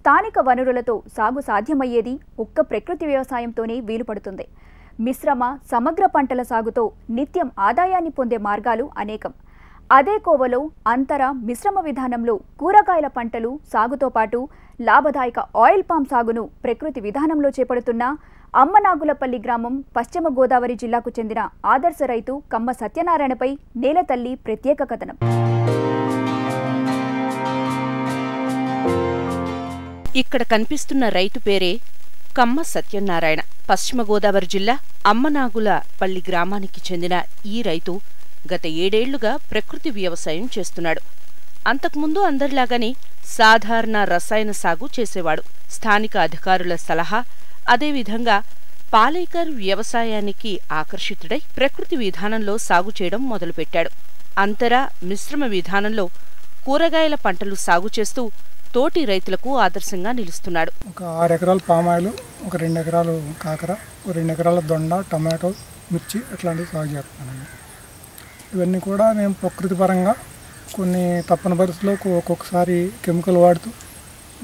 స్థానిక వనరులతో సాగు సాధ్యమయ్యేది ఒక్క ప్రకృతి వ్యవసాయంతోనే వీలుపడుతుంది. మిశ్రమ సమగ్ర పంటల సాగుతో నిత్యం ఆదాయాన్ని పొందే మార్గాలు అనేకం. అదే కోవలో అంతర మిశ్రమ విధానంలో కూరగాయల పంటలు సాగుతో పాటు లాభదాయక ఆయిల్ పామ్ సాగును ప్రకృతి విధానంలో చేపడుతున్న అమ్మనాగులపల్లి గ్రామం పశ్చిమ గోదావరి జిల్లాకు చెందిన ఆదర్శ రైతు కమ్మ సత్యనారాయణపై నేలతల్లి ప్రత్యేక కథనం. ఇక్కడ కనిపిస్తున్న రైతు పేరే కమ్మ సత్యనారాయణ. పశ్చిమ గోదావరి జిల్లా అమ్మనాగులపల్లి గ్రామానికి చెందిన ఈ రైతు గత 7 ఏళ్లుగా ప్రకృతి వ్యవసాయం చేస్తున్నాడు. అంతకుముందు అందరిలాగానే సాధారణ రసాయన సాగు చేసేవాడు. స్థానిక అధికారుల సలహా, అదేవిధంగా పాలేకర్ వ్యవసాయానికి ఆకర్షితుడై ప్రకృతి విధానంలో సాగు చేయడం మొదలుపెట్టాడు. అంతర మిశ్రమ విధానంలో కూరగాయల పంటలు సాగు చేస్తూ తోటి రైతులకు ఆదర్శంగా నిలుస్తున్నాడు. ఒక 6 ఎకరాలు పామాయిలు, ఒక 2 ఎకరాలు కాకర, ఒక 2 ఎకరాల దొండ, టమాటో, మిర్చి అట్లాంటివి సాగు చేస్తున్నానండి. ఇవన్నీ కూడా నేను ప్రకృతి పరంగా కొన్ని తప్పని పరిస్థితుల్లో ఒక్కొక్కసారి కెమికల్ వాడుతూ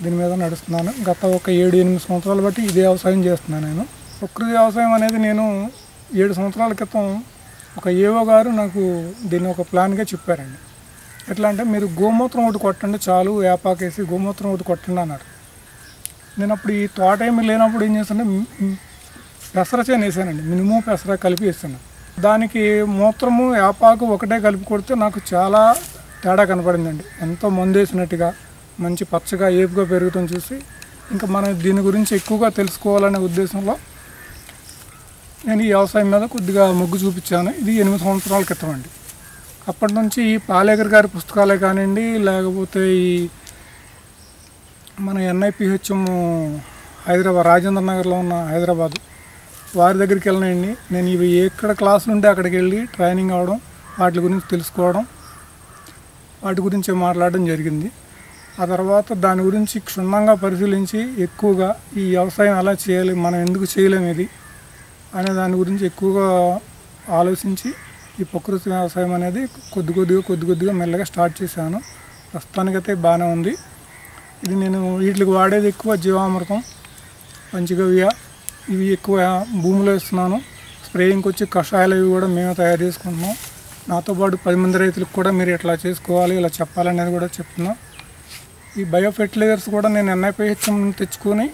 దీని మీద నడుస్తున్నాను. గత ఒక 7-8 సంవత్సరాలు బట్టి ఇదే వ్యవసాయం చేస్తున్నాను. నేను ప్రకృతి వ్యవసాయం అనేది నేను 7 సంవత్సరాల క్రితం ఒక ఏవో గారు నాకు దీన్ని ఒక ప్లాన్గా చెప్పారండి. ఎట్లా అంటే, మీరు గోమూత్రం ఒకటి కొట్టండి చాలు, వేపాకేసి గోమూత్రం ఒకటి కొట్టండి అన్నారు. నేను అప్పుడు ఈ తోట ఏమి లేనప్పుడు ఏం చేస్తానంటే పెసర చేను వేసానండి. మినుము పెసర కలిపి వేసాను. దానికి మూత్రము వేపాకు ఒకటే కలిపి కొడితే నాకు చాలా తేడా కనపడిందండి. ఎంతో మందు వేసినట్టుగా మంచి పచ్చగా ఏపుగా పెరుగుతుంది చూసి ఇంకా మనం దీని గురించి ఎక్కువగా తెలుసుకోవాలనే ఉద్దేశంలో నేను ఈ వ్యవసాయం మీద కొద్దిగా మొగ్గు చూపించాను. ఇది 8 సంవత్సరాల క్రితం అండి. అప్పటి నుంచి ఈ పాలేకర్ గారి పుస్తకాలే కానివ్వండి, లేకపోతే ఈ మన NIPHM హైదరాబాద్ రాజేంద్ర నగర్లో ఉన్న హైదరాబాద్ వారి దగ్గరికి వెళ్ళినాయండి. నేను ఇవి ఎక్కడ క్లాసులు ఉంటే అక్కడికి వెళ్ళి ట్రైనింగ్ అవ్వడం, వాటి గురించి తెలుసుకోవడం, వాటి గురించి మాట్లాడడం జరిగింది. ఆ తర్వాత దాని గురించి క్షుణ్ణంగా పరిశీలించి ఎక్కువగా ఈ వ్యవసాయం ఎలా చేయాలి, మనం ఎందుకు చేయలేము ఇది అనే దాని గురించి ఎక్కువగా ఆలోచించి ఈ ప్రకృతి వ్యవసాయం అనేది కొద్ది కొద్దిగా మెల్లగా స్టార్ట్ చేశాను. ప్రస్తుతానికైతే బాగానే ఉంది. ఇది నేను వీటికి వాడేది ఎక్కువ జీవామృతం, పంచగవ్య, ఇవి ఎక్కువ భూమిలో ఇస్తున్నాను. స్ప్రేయింగ్కి వచ్చి కషాయాలు ఇవి కూడా మేమే తయారు చేసుకుంటున్నాం. నాతో పాటు 10 మంది రైతులకు కూడా మీరు ఇట్లా చేసుకోవాలి, ఇలా చెప్పాలనేది కూడా చెప్తున్నాం. ఈ బయో ఫెర్టిలైజర్స్ కూడా నేను NIPHM తెచ్చుకొని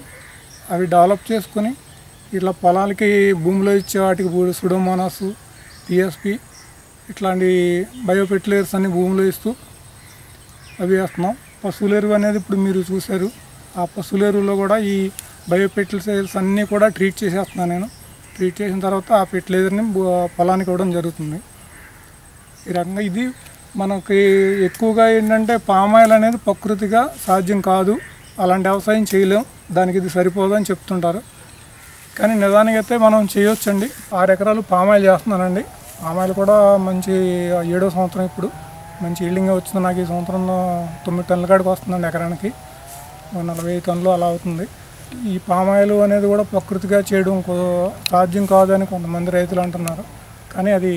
అవి డెవలప్ చేసుకొని ఇట్లా పొలాలకి భూమిలో ఇచ్చే వాటికి సుడోమోనాస్, TSP ఇట్లాంటి బయో ఫెర్టిలైజర్స్ అన్ని భూమిలో ఇస్తూ అవి వేస్తున్నాం. పశువుల ఎరువు అనేది ఇప్పుడు మీరు చూశారు. ఆ పశువుల ఎరువులో కూడా ఈ బయో ఫెర్టిలైజర్స్ అన్నీ కూడా ట్రీట్ చేసేస్తున్నాను నేను. ట్రీట్ చేసిన తర్వాత ఆ ఫెర్టిలైజర్ని పొలానికి ఇవ్వడం జరుగుతుంది. ఈ రకంగా ఇది మనకి ఎక్కువగా ఏంటంటే పామాయిల్ అనేది ప్రకృతిగా సాధ్యం కాదు, అలాంటి వ్యవసాయం చేయలేం, దానికి ఇది సరిపోదు అని చెప్తుంటారు. కానీ నిజానికైతే మనం చేయొచ్చండి. 6 ఎకరాలు పామాయిల్ చేస్తున్నానండి. పామాయిల్ కూడా మంచి 7వ సంవత్సరం ఇప్పుడు మంచి ఈల్డింగ్గా వచ్చింది. నాకు ఈ సంవత్సరంలో 9 టన్నుల కాడికి వస్తుందండి ఎకరానికి. 40 టన్నులు అలా అవుతుంది. ఈ పామాయిల్ అనేది కూడా ప్రకృతిగా చేయడం సాధ్యం కాదని కొంతమంది రైతులు అంటున్నారు. కానీ అది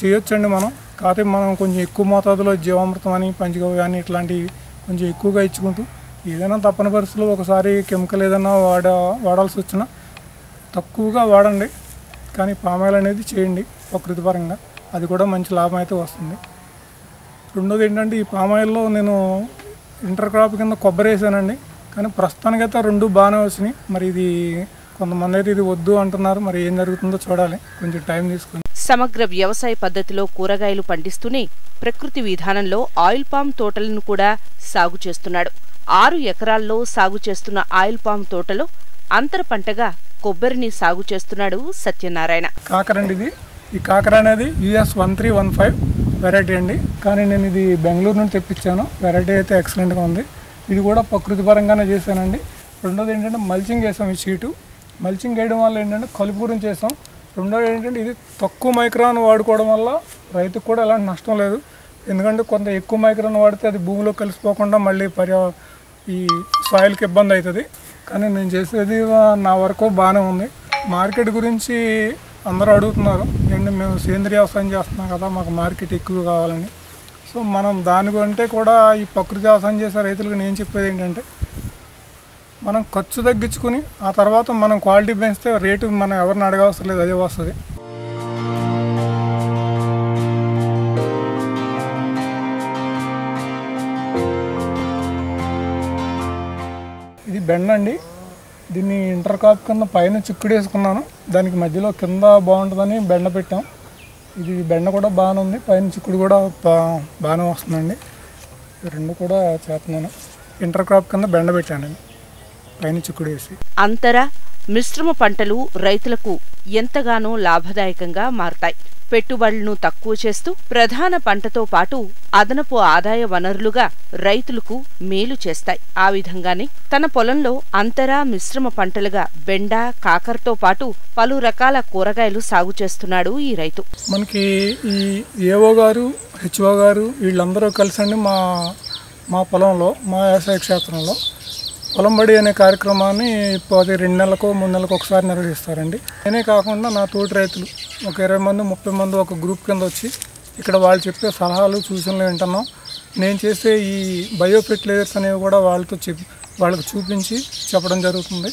చేయొచ్చండి మనం. కాకపోతే మనం కొంచెం ఎక్కువ మోతాదులో జీవామృతం అని, పంచగవ్య అని ఇట్లాంటివి కొంచెం ఎక్కువగా ఇచ్చుకుంటూ ఏదైనా తప్పని పరిస్థితుల్లో ఒకసారి కెమికల్ ఏదైనా వాడాల్సి వచ్చినా తక్కువగా వాడండి. కానీ పామాయిల్ అనేది చేయండి ప్రకృతి పరంగా, అది కూడా మంచి లాభం అయితే వస్తుంది. రెండోది ఏంటంటే, ఈ పామాయిల్లో నేను ఇంటర్ క్రాప్ కింద కొబ్బరి వేసానండి. కానీ ప్రస్తుతానికైతే 2 బాగానే వచ్చినాయి. మరి ఇది కొంతమంది అయితే ఇది వద్దు అంటున్నారు. మరి ఏం జరుగుతుందో చూడాలి, కొంచెం టైం తీసుకుని. సమగ్ర వ్యవసాయ పద్ధతిలో కూరగాయలు పండిస్తూనే ప్రకృతి విధానంలో ఆయిల్ పామ్ తోటలను కూడా సాగు చేస్తున్నాడు. 6 ఎకరాల్లో సాగు చేస్తున్న ఆయిల్ పామ్ తోటలో అంతర పంటగా కొబ్బరిని సాగు చేస్తున్నాడు సత్యనారాయణ. కాకరండి ఇది. ఈ కాకర అనేది US 1315 వెరైటీ అండి. కానీ నేను ఇది బెంగళూరు నుండి తెప్పించాను. వెరైటీ అయితే ఎక్సలెంట్గా ఉంది. ఇది కూడా ప్రకృతి పరంగానే చేశానండి. రెండోది ఏంటంటే మల్చింగ్ వేసాం. ఈ షీటు మల్చింగ్ వేయడం వల్ల ఏంటంటే కలుపు గురించి చేసాం. రెండోది ఏంటంటే ఇది తక్కువ మైక్రాన్ వాడుకోవడం వల్ల రైతుకు కూడా ఎలాంటి నష్టం లేదు. ఎందుకంటే కొంత ఎక్కువ మైక్రాన్ వాడితే అది భూమిలో కలిసిపోకుండా మళ్ళీ ఈ సాయిల్కి ఇబ్బంది అవుతుంది. కానీ నేను చేసేది నా వరకు బాగానే ఉంది. మార్కెట్ గురించి అందరూ అడుగుతున్నారు. ఏంటంటే మేము సేంద్రీయ వ్యవసాయం చేస్తున్నాం కదా, మాకు మార్కెట్ ఎక్కువ కావాలని. సో మనం దానికంటే కూడా ఈ ప్రకృతి వ్యవసాయం చేసే రైతులకు నేను చెప్పేది ఏంటంటే, మనం ఖర్చు తగ్గించుకుని ఆ తర్వాత మనం క్వాలిటీ పెంచితే రేటు మనం ఎవరిని అడగవసరం లేదు, అదే వస్తుంది. ఇది బెండ అండి. దీన్ని ఇంటర్ కాప్ కింద పైన చిక్కుడు వేసుకున్నాను, దానికి మధ్యలో కింద బాగుంటుందని బెండ పెట్టాం. ఇది బెండ కూడా బాగానే ఉంది, పైన చిక్కుడు కూడా బాగానే వస్తుందండి. రెండు కూడా చేస్తున్నాను. ఇంటర్ క్రాప్ కింద బెండ పెట్టానండి, పైన చిక్కుడు వేసి. అంతర మిశ్రమ పంటలు రైతులకు ఎంతగానో లాభదాయకంగా మారతాయి. పెట్టుబడులను తక్కువ చేస్తూ ప్రధాన పంటతో పాటు అదనపు ఆదాయ వనరులుగా రైతులకు మేలు చేస్తాయి. ఆ విధంగానే తన పొలంలో అంతర మిశ్రమ పంటలుగా బెండ, కాకరతో పాటు పలు రకాల కూరగాయలు సాగు చేస్తున్నాడు ఈ రైతు. మనకి ఈ ఏఓ గారు, హెచ్ఓ గారు వీళ్ళందరూ కలిసండి మా పొలంలో, మా వ్యవసాయ క్షేత్రంలో పొలం బడి అనే కార్యక్రమాన్ని 2 నెలలకు 3 నెలలకు ఒకసారి నిర్వహిస్తారండి. నేనే కాకుండా నా తోటి రైతులు ఒక 20 మంది 30 మంది ఒక గ్రూప్ కింద వచ్చి ఇక్కడ వాళ్ళు చెప్పే సలహాలు సూచనలు వింటున్నాం. నేను చేసే ఈ బయో ఫెర్టిలైజర్స్ అనేవి కూడా వాళ్ళకి చూపించి చెప్పడం జరుగుతుంది.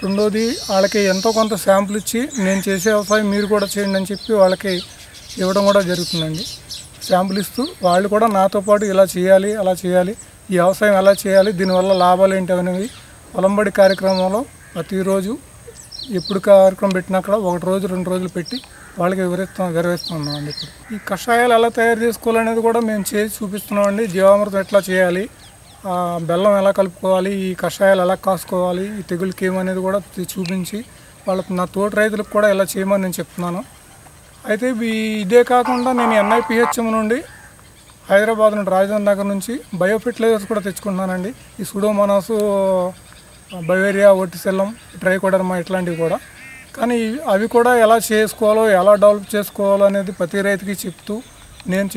రెండోది, వాళ్ళకి ఎంతో కొంత శాంపుల్ ఇచ్చి నేను చేసే వ్యవసాయం మీరు కూడా చేయండి అని చెప్పి వాళ్ళకి ఇవ్వడం కూడా జరుగుతుందండి. శాంపుల్ ఇస్తూ వాళ్ళు కూడా నాతో పాటు ఇలా చేయాలి, అలా చేయాలి, ఈ వ్యవసాయం ఎలా చేయాలి, దీనివల్ల లాభాలు ఏంటి అనేవి పొలంబడి కార్యక్రమంలో ప్రతిరోజు ఎప్పుడు కార్యక్రమం పెట్టినా కూడా 1 రోజు 2 రోజులు పెట్టి వాళ్ళకి వివరిస్తున్నామండి. ఇప్పుడు ఈ కషాయాలు ఎలా తయారు చేసుకోవాలనేది కూడా మేము చేసి చూపిస్తున్నామండి. జీవామృతం ఎట్లా చేయాలి, బెల్లం ఎలా కలుపుకోవాలి, ఈ కషాయాలు ఎలా కాసుకోవాలి, ఈ తెగులకి ఏమనేది కూడా చూపించి వాళ్ళకి నా తోటి రైతులకు కూడా ఎలా చేయమని నేను చెప్తున్నాను. అయితే ఇదే కాకుండా నేను NIPHM నుండి హైదరాబాద్ నుండి రాజేంద్ర నగర్ నుంచి బయో ఫెర్టిలైజర్స్ కూడా తెచ్చుకుంటున్నానండి. ఈ సూడోమోనాస్, బవేరియా, ఒటిసెల్లం, ట్రైకోడర్మా ఇట్లాంటివి కూడా. కానీ అవి కూడా ఎలా చేసుకోవాలో, ఎలా డెవలప్ చేసుకోవాలో అనేది ప్రతి రైతుకి చెప్తూ నేను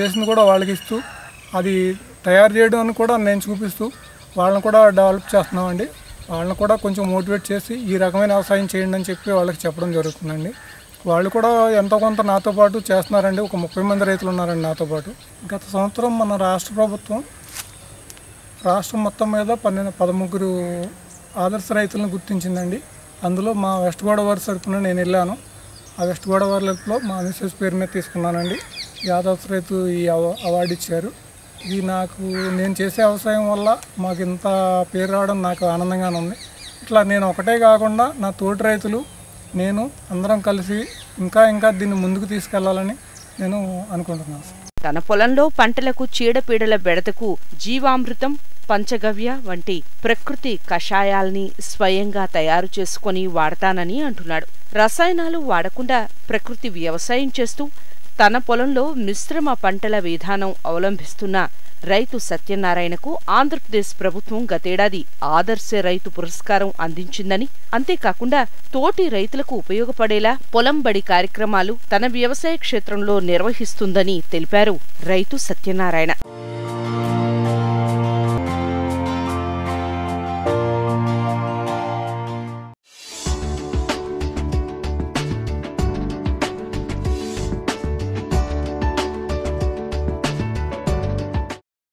చేసింది కూడా వాళ్ళకి ఇస్తూ అది తయారు చేయడానికి కూడా నేను చూపిస్తూ వాళ్ళని కూడా డెవలప్ చేస్తున్నామండి. వాళ్ళని కూడా కొంచెం మోటివేట్ చేసి ఈ రకమైన వ్యవసాయం చేయండి అని చెప్పి వాళ్ళకి చెప్పడం జరుగుతుందండి. వాళ్ళు కూడా ఎంతో కొంత నాతో పాటు చేస్తున్నారండి. ఒక 30 మంది రైతులు ఉన్నారండి నాతో పాటు. గత సంవత్సరం మన రాష్ట్ర ప్రభుత్వం రాష్ట్రం మొత్తం మీద 13 ఆదర్శ రైతులను గుర్తించిందండి. అందులో మా వెస్ట్ గోదావరి తరపున నేను వెళ్ళాను. ఆ వెస్ట్ గోదావరిలో మా మిస్సెస్ పేరు మీద తీసుకున్నానండి. ఈ ఆదర్శ రైతు ఈ అవార్డు ఇచ్చారు. ఇది నేను చేసే వ్యవసాయం వల్ల మాకు ఇంత పేరు రావడం నాకు ఆనందంగానే ఉంది. ఇట్లా నేను ఒకటే కాకుండా నా తోటి రైతులు నేను అందరం కలిసి ఇంకా దీన్ని ముందుకు తీసుకెళ్లాలని నేను అనుకుంటున్నాను. తన పొలంలో పంటలకు చీడపీడల బెడతకు జీవామృతం, పంచగవ్య వంటి ప్రకృతి కషాయాల్ని స్వయంగా తయారు చేసుకుని వాడతానని అంటున్నాడు. రసాయనాలు వాడకుండా ప్రకృతి వ్యవసాయం చేస్తూ తన పొలంలో మిశ్రమ పంటల విధానం అవలంబిస్తున్న రైతు సత్యనారాయణకు ఆంధ్రప్రదేశ్ ప్రభుత్వం గతేడాది ఆదర్శ రైతు పురస్కారం అందించిందని, అంతేకాకుండా తోటి రైతులకు ఉపయోగపడేలా పొలం బడి కార్యక్రమాలు తన వ్యవసాయ క్షేత్రంలో నిర్వహిస్తుందని తెలిపారు రైతు సత్యనారాయణ.